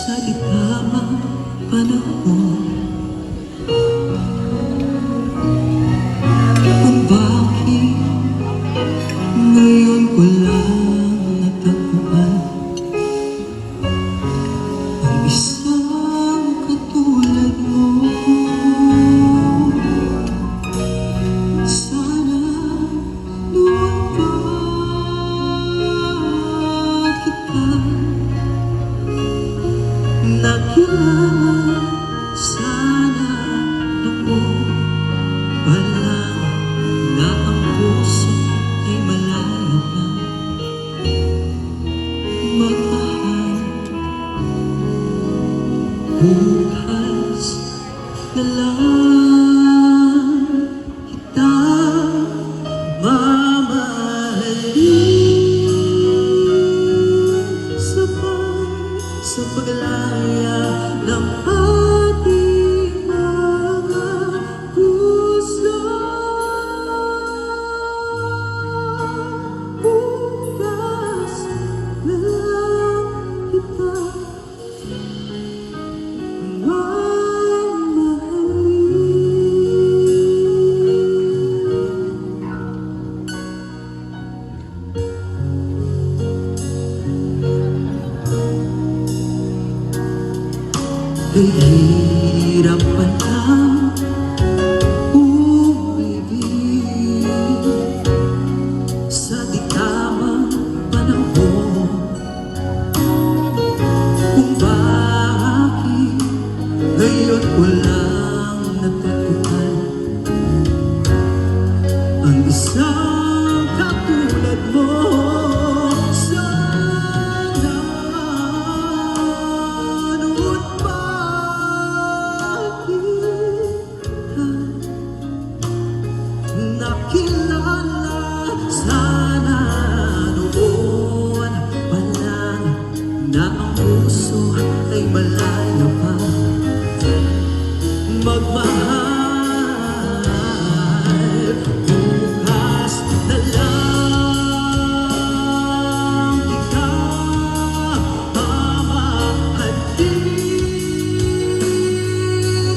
sa litamang panahon. Kung bakit ngayon ko lang natagpuan ang isang katulad mo. Sana noon pa kita nakilala, sana noon pa lang na ang puso ay malayo na magmahal. Bukas na lang kita mamahalin, sabay sa paglaya ng ating mga puso. Bukas na lang kita hirap pa lang umibig sa di tamang panahon. Kung bakit ngayon ko lang natagpuan ang isang katulad mo. Nakilala, sana noon pa lang na ang puso ay malayo pa magmahal. Bukas na lang kita mamahalin,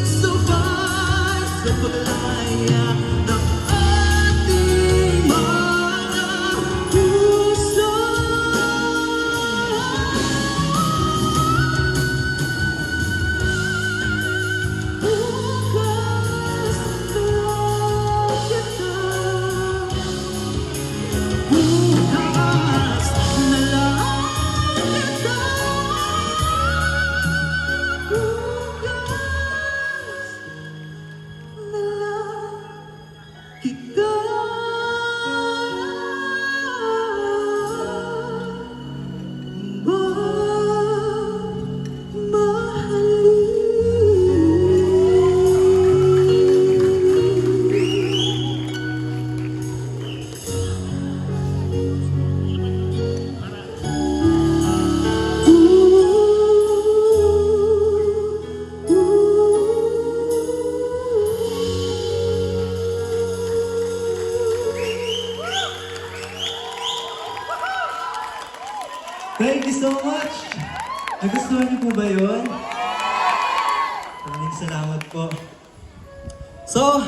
sabay sa paglaya ng kita Thank you so much! Nagustuhan niyo po ba yun? Maraming salamat po. So,